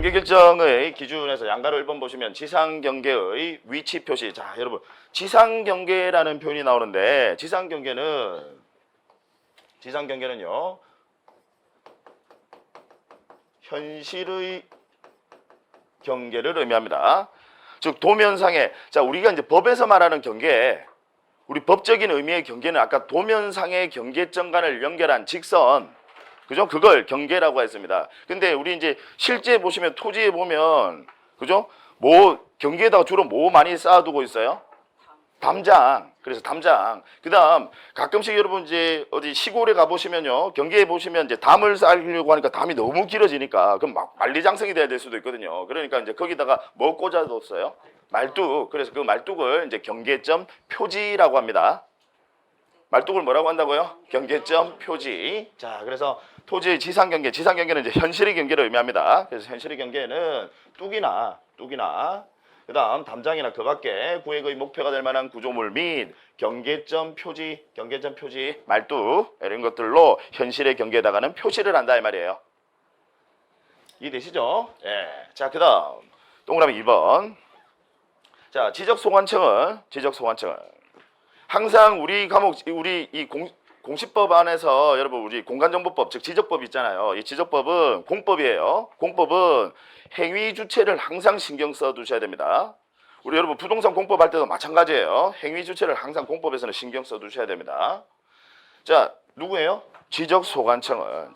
경계 결정의 기준에서 양가로 1번 보시면 지상 경계의 위치 표시. 자, 여러분 지상 경계라는 표현이 나오는데 지상 경계는요 현실의 경계를 의미합니다. 즉 도면상의, 자 우리가 이제 법에서 말하는 경계, 우리 법적인 의미의 경계는 아까 도면상의 경계점 간을 연결한 직선, 그죠? 그걸 경계라고 했습니다. 근데 우리 이제 실제 보시면 토지에 보면, 그죠? 뭐 경계에다가 주로 뭐 많이 쌓아두고 있어요? 담장. 그래서 담장. 그다음 가끔씩 여러분 이제 어디 시골에 가 보시면요, 경계에 보시면 이제 담을 쌓으려고 하니까 담이 너무 길어지니까 그럼 막 만리장성이 돼야 될 수도 있거든요. 그러니까 이제 거기다가 뭐 꽂아뒀어요? 말뚝. 그래서 그 말뚝을 이제 경계점 표지라고 합니다. 말뚝을 뭐라고 한다고요? 경계점 표지. 자, 그래서 토지의 지상 경계는 이제 현실의 경계를 의미합니다. 그래서 현실의 경계는 뚝이나 그다음 담장이나 그 밖에 구획의 목표가 될 만한 구조물 및 경계점 표지, 말뚝 이런 것들로 현실의 경계에다가는 표시를 한다 이 말이에요. 이해되시죠? 예. 자, 그다음 동그라미 2번. 자, 지적소관청은 항상 우리 과목, 우리 이 공시법 안에서 여러분 우리 공간정보법, 즉 지적법 있잖아요. 이 지적법은 공법이에요. 공법은 행위 주체를 항상 신경 써 두셔야 됩니다. 우리 여러분 부동산 공법 할 때도 마찬가지예요. 행위 주체를 항상 공법에서는 신경 써 두셔야 됩니다. 자, 누구예요? 지적소관청은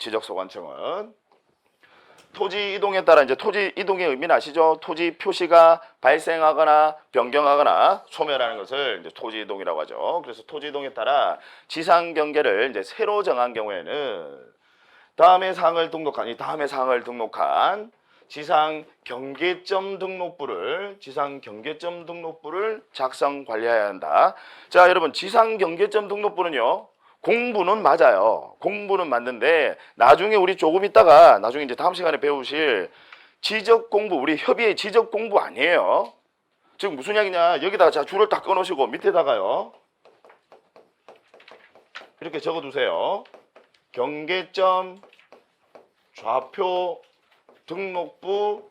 토지 이동에 따라 이제 토지 이동의 의미는 아시죠? 토지 표시가 발생하거나 변경하거나 소멸하는 것을 이제 토지 이동이라고 하죠. 그래서 토지 이동에 따라 지상 경계를 이제 새로 정한 경우에는 다음의 사항을 등록한 지상 경계점 등록부를 작성 관리해야 한다. 자, 여러분 지상 경계점 등록부는요. 공부는 맞아요. 공부는 맞는데 나중에 우리 조금 있다가 나중에 이제 다음 시간에 배우실 지적 공부, 우리 협의의 지적 공부 아니에요. 지금 무슨 이야기냐? 여기다가 자 줄을 딱 끊으시고 밑에다가요. 이렇게 적어 두세요. 경계점 좌표 등록부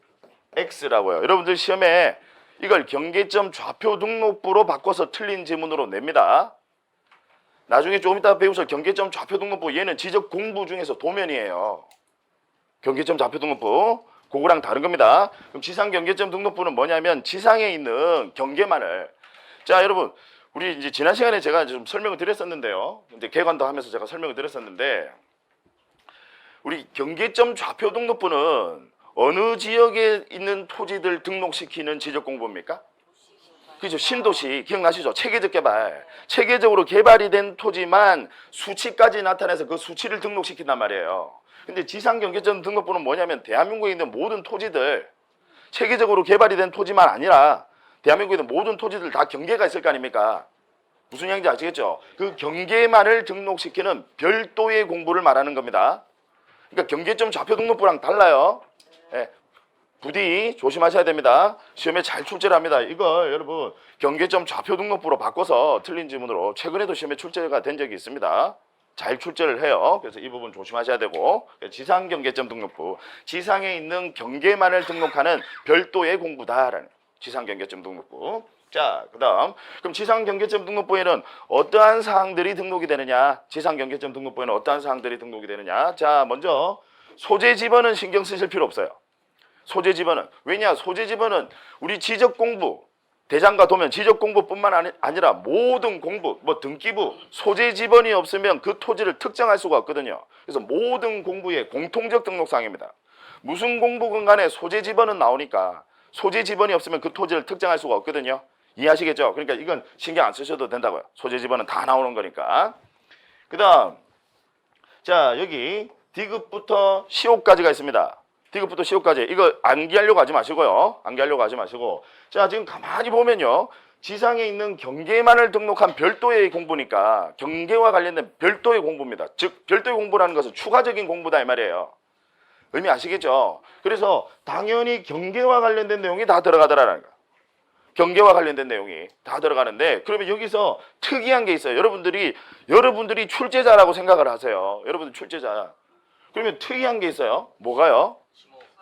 X라고요. 여러분들 시험에 이걸 경계점 좌표 등록부로 바꿔서 틀린 지문으로 냅니다. 나중에 조금 이따 배우실 경계점 좌표 등록부, 얘는 지적 공부 중에서 도면이에요. 경계점 좌표 등록부, 그거랑 다른 겁니다. 그럼 지상 경계점 등록부는 뭐냐면 지상에 있는 경계만을, 자 여러분 우리 이제 지난 시간에 제가 좀 설명을 드렸었는데요. 이제 개관도 하면서 제가 설명을 드렸었는데 우리 경계점 좌표 등록부는 어느 지역에 있는 토지들 등록시키는 지적 공부입니까? 그죠? 신도시 기억나시죠? 체계적 개발. 체계적으로 개발이 된 토지만 수치까지 나타내서 그 수치를 등록시킨단 말이에요. 근데 지상 경계점 등록부는 뭐냐면 대한민국에 있는 모든 토지들, 체계적으로 개발이 된 토지만 아니라 대한민국에 있는 모든 토지들 다 경계가 있을 거 아닙니까? 무슨 얘기인지 아시겠죠? 그 경계만을 등록시키는 별도의 공부를 말하는 겁니다. 그러니까 경계점 좌표 등록부랑 달라요. 예. 부디 조심하셔야 됩니다. 시험에 잘 출제를 합니다. 이걸 여러분 경계점 좌표 등록부로 바꿔서 틀린 지문으로 최근에도 시험에 출제가 된 적이 있습니다. 잘 출제를 해요. 그래서 이 부분 조심하셔야 되고, 지상 경계점 등록부, 지상에 있는 경계만을 등록하는 별도의 공부다라는 지상 경계점 등록부. 자, 그다음 그럼 지상 경계점 등록부에는 어떠한 사항들이 등록이 되느냐? 지상 경계점 등록부에는 어떠한 사항들이 등록이 되느냐? 자, 먼저 소재 지번은 신경 쓰실 필요 없어요. 소재 지번은, 왜냐? 소재 지번은 우리 지적 공부, 대장과 도면 지적 공부뿐만 아니라 모든 공부, 뭐 등기부, 소재 지번이 없으면 그 토지를 특정할 수가 없거든요. 그래서 모든 공부의 공통적 등록사항입니다. 무슨 공부건 간에 소재 지번은 나오니까 소재 지번이 없으면 그 토지를 특정할 수가 없거든요. 이해하시겠죠? 그러니까 이건 신경 안 쓰셔도 된다고요. 소재 지번은 다 나오는 거니까. 그 다음, 자 여기 디귿부터 시옷까지가 있습니다. 디귿부터 시옷까지, 이거 암기하려고 하지 마시고요. 자 지금 가만히 보면요, 지상에 있는 경계만을 등록한 별도의 공부니까 경계와 관련된 별도의 공부입니다. 즉 별도의 공부라는 것은 추가적인 공부다 이 말이에요. 의미 아시겠죠? 그래서 당연히 경계와 관련된 내용이 다 들어가더라는 거예요. 경계와 관련된 내용이 다 들어가는데, 그러면 여기서 특이한 게 있어요. 여러분들이 출제자라고 생각을 하세요. 여러분들 출제자. 그러면 특이한 게 있어요. 뭐가요?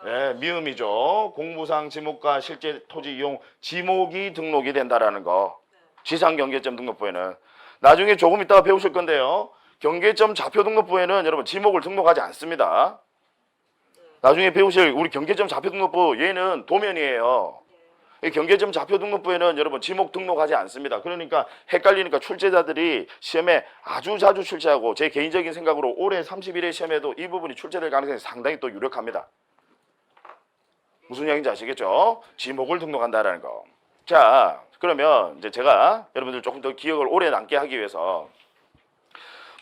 예, 미음이죠. 공무상 지목과 실제 토지 이용 지목이 등록이 된다라는 거. 지상경계점 등록부에는. 나중에 조금 이따가 배우실 건데요. 경계점 좌표 등록부에는 여러분 지목을 등록하지 않습니다. 나중에 배우실 우리 경계점 좌표 등록부 얘는 도면이에요. 이 경계점 좌표 등록부에는 여러분 지목 등록하지 않습니다. 그러니까 헷갈리니까 출제자들이 시험에 아주 자주 출제하고 제 개인적인 생각으로 올해 31회 시험에도 이 부분이 출제될 가능성이 상당히 또 유력합니다. 무슨 이야기인지 아시겠죠? 지목을 등록한다라는 거. 자, 그러면 이제 제가 여러분들 조금 더 기억을 오래 남게 하기 위해서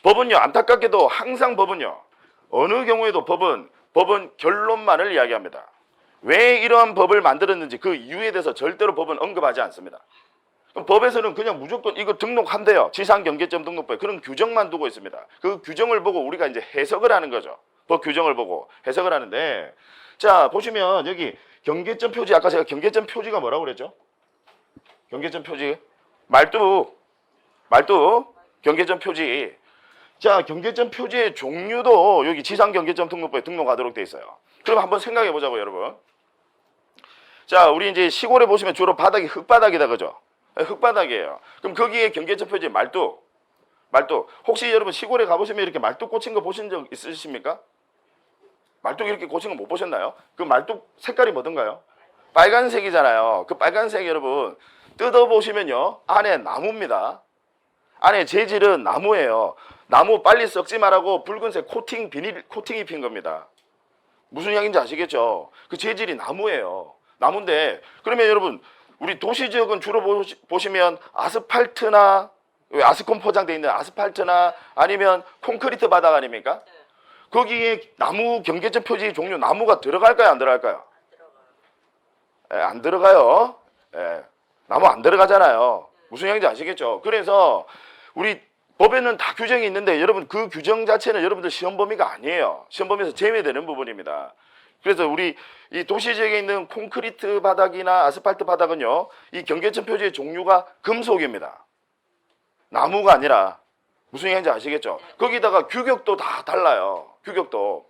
법은요, 안타깝게도 항상 법은요, 어느 경우에도 법은 결론만을 이야기합니다. 왜 이러한 법을 만들었는지 그 이유에 대해서 절대로 법은 언급하지 않습니다. 그럼 법에서는 그냥 무조건 이거 등록한대요. 지상경계점 등록부에 그런 규정만 두고 있습니다. 그 규정을 보고 우리가 이제 해석을 하는 거죠. 법 규정을 보고 해석을 하는데, 자 보시면 여기 경계점 표지, 아까 제가 경계점 표지가 뭐라고 그랬죠? 경계점 표지 말뚝 경계점 표지. 자, 경계점 표지의 종류도 여기 지상경계점 등록부에 등록하도록 돼 있어요. 그럼 한번 생각해 보자고요, 여러분. 자, 우리 이제 시골에 보시면 주로 바닥이 흙바닥이다, 그죠? 흙바닥이에요. 그럼 거기에 경계점 표지 말뚝. 혹시 여러분 시골에 가보시면 이렇게 말뚝 꽂힌 거 보신 적 있으십니까? 말뚝 이렇게 꽂힌 거 못 보셨나요? 그 말뚝 색깔이 뭐던가요? 빨간색이잖아요. 그 빨간색 여러분 뜯어보시면요, 안에 나무입니다. 안에 재질은 나무예요. 나무 빨리 썩지 말라고 붉은색 코팅이 핀 겁니다. 무슨 이야기인지 아시겠죠? 그 재질이 나무예요. 나무인데, 그러면 여러분 우리 도시 지역은 주로 보시면 아스팔트나 아스콘 포장되어 있는 아스팔트나 아니면 콘크리트 바닥 아닙니까? 거기에 나무 경계점 표지 종류 나무가 들어갈까요, 안 들어갈까요? 안 들어가요. 나무 안 들어가잖아요. 무슨 이야기인지 아시겠죠? 그래서 우리 법에는 다 규정이 있는데 여러분 그 규정 자체는 여러분들 시험 범위가 아니에요. 시험 범위에서 제외되는 부분입니다. 그래서 우리 이 도시 지역에 있는 콘크리트 바닥이나 아스팔트 바닥은요, 이 경계점 표지의 종류가 금속입니다. 나무가 아니라. 무슨 얘기인지 아시겠죠? 거기다가 규격도 다 달라요. 규격도.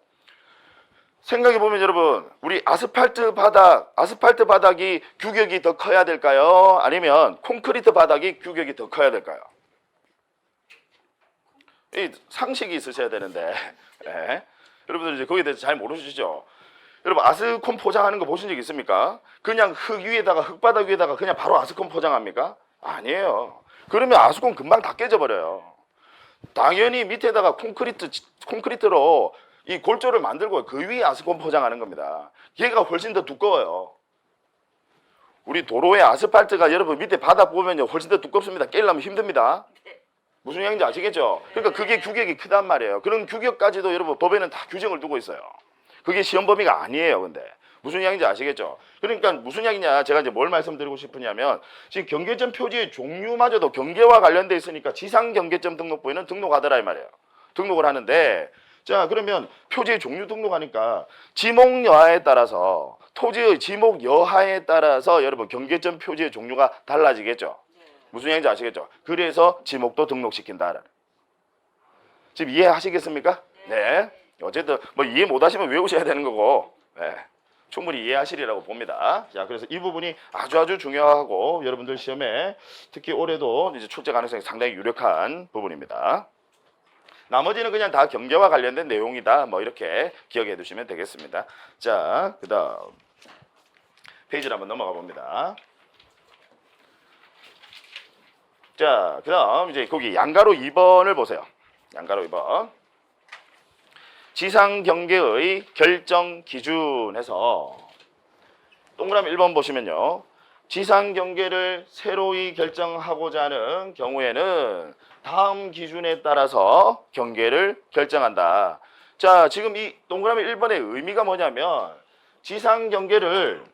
생각해보면 여러분, 우리 아스팔트 바닥이 규격이 더 커야 될까요? 아니면 콘크리트 바닥이 규격이 더 커야 될까요? 이 상식이 있으셔야 되는데. 네. 여러분들 이제 거기에 대해서 잘 모르시죠? 여러분 아스콘 포장하는 거 보신 적 있습니까? 그냥 흙바닥 위에다가 그냥 바로 아스콘 포장합니까? 아니에요. 그러면 아스콘 금방 다 깨져버려요. 당연히 밑에다가 콘크리트로 이 골조를 만들고 그 위에 아스콘 포장하는 겁니다. 얘가 훨씬 더 두꺼워요. 우리 도로의 아스팔트가 여러분 밑에 바닥 보면요 훨씬 더 두껍습니다. 깨려면 힘듭니다. 무슨 이야기인지 아시겠죠? 그러니까 그게 규격이 크단 말이에요. 그런 규격까지도 여러분 법에는 다 규정을 두고 있어요. 그게 시험 범위가 아니에요. 근데 무슨 이야기인지 아시겠죠? 그러니까 무슨 이야기냐, 제가 이제 뭘 말씀드리고 싶으냐면 지금 경계점 표지의 종류마저도 경계와 관련돼 있으니까 지상경계점 등록부에는 등록하더라 이 말이에요. 등록을 하는데, 자 그러면 표지의 종류 등록하니까 지목 여하에 따라서 토지의 지목 여하에 따라서 여러분 경계점 표지의 종류가 달라지겠죠. 무슨 얘기인지 아시겠죠? 그래서 지목도 등록시킨다. 지금 이해하시겠습니까? 네. 어쨌든 뭐 이해 못하시면 외우셔야 되는 거고, 네. 충분히 이해하시리라고 봅니다. 자, 그래서 이 부분이 아주 중요하고 여러분들 시험에 특히 올해도 이제 출제 가능성이 상당히 유력한 부분입니다. 나머지는 그냥 다 경계와 관련된 내용이다. 뭐 이렇게 기억해 두시면 되겠습니다. 자, 그다음 페이지를 한번 넘어가 봅니다. 자, 그다음 이제 거기 양가로 2번을 보세요. 양가로 2번. 지상경계의 결정 기준에서 동그라미 1번 보시면요. 지상경계를 새로이 결정하고자 하는 경우에는 다음 기준에 따라서 경계를 결정한다. 자, 지금 이 동그라미 1번의 의미가 뭐냐면 지상경계를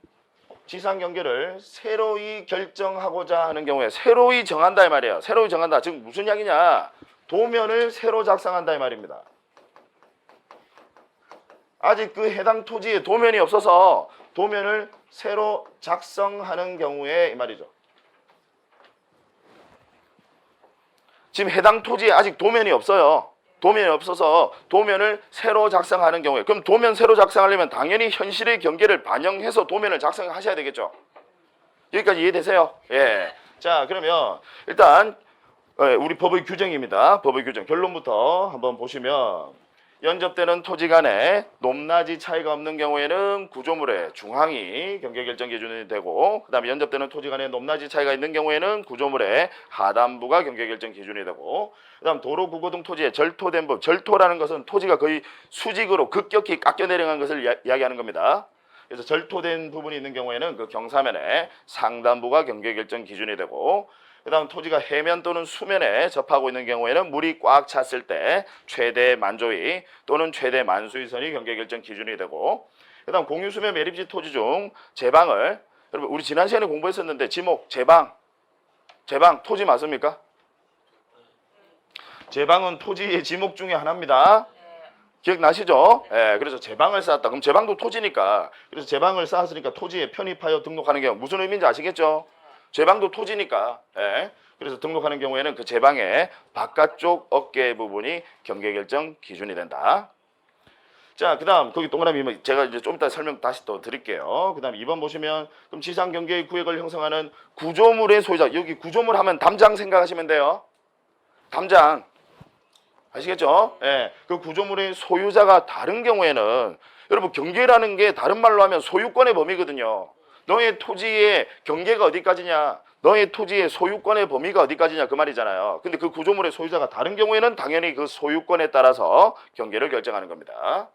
새로이 결정하고자 하는 경우에 새로이 정한다 이 말이에요. 새로이 정한다. 지금 무슨 이야기냐? 도면을 새로 작성한다 이 말입니다. 아직 그 해당 토지에 도면이 없어서 도면을 새로 작성하는 경우에 이 말이죠. 지금 해당 토지에 아직 도면이 없어요. 도면이 없어서 도면을 새로 작성하는 경우에, 그럼 도면 새로 작성하려면 당연히 현실의 경계를 반영해서 도면을 작성하셔야 되겠죠. 여기까지 이해되세요? 예. 자, 그러면 일단 우리 법의 규정입니다. 법의 규정 결론부터 한번 보시면, 연접되는 토지 간에 높낮이 차이가 없는 경우에는 구조물의 중앙이 경계결정 기준이 되고, 그 다음에 연접되는 토지 간에 높낮이 차이가 있는 경우에는 구조물의 하단부가 경계결정 기준이 되고, 그 다음 도로, 구고 등 토지에 절토된 부분, 절토라는 것은 토지가 거의 수직으로 급격히 깎여 내려간 것을 이야기하는 겁니다. 그래서 절토된 부분이 있는 경우에는 그 경사면의 상단부가 경계결정 기준이 되고, 그 다음 토지가 해면 또는 수면에 접하고 있는 경우에는 물이 꽉 찼을 때 최대 만조위 또는 최대 만수위선이 경계결정 기준이 되고, 그 다음 공유수면 매립지 토지 중 제방을, 여러분 우리 지난 시간에 공부했었는데 지목 제방 토지 맞습니까? 제방은 토지의 지목 중에 하나입니다. 기억나시죠? 예, 그래서 제방을 쌓았다. 그럼 제방도 토지니까, 그래서 제방을 쌓았으니까 토지에 편입하여 등록하는 경우 무슨 의미인지 아시겠죠? 제방도 토지니까, 예, 그래서 등록하는 경우에는 그 제방의 바깥쪽 어깨 부분이 경계결정 기준이 된다. 자, 그 다음 거기 동그라미 제가 이제 좀 이따 설명 다시 또 드릴게요. 그 다음 2번 보시면, 그럼 지상경계의 구역을 형성하는 구조물의 소유자, 여기 구조물 하면 담장 생각하시면 돼요. 담장 아시겠죠? 예, 그 구조물의 소유자가 다른 경우에는, 여러분 경계라는 게 다른 말로 하면 소유권의 범위거든요. 너의 토지의 경계가 어디까지냐, 너의 토지의 소유권의 범위가 어디까지냐, 그 말이잖아요. 근데 그 구조물의 소유자가 다른 경우에는 당연히 그 소유권에 따라서 경계를 결정하는 겁니다.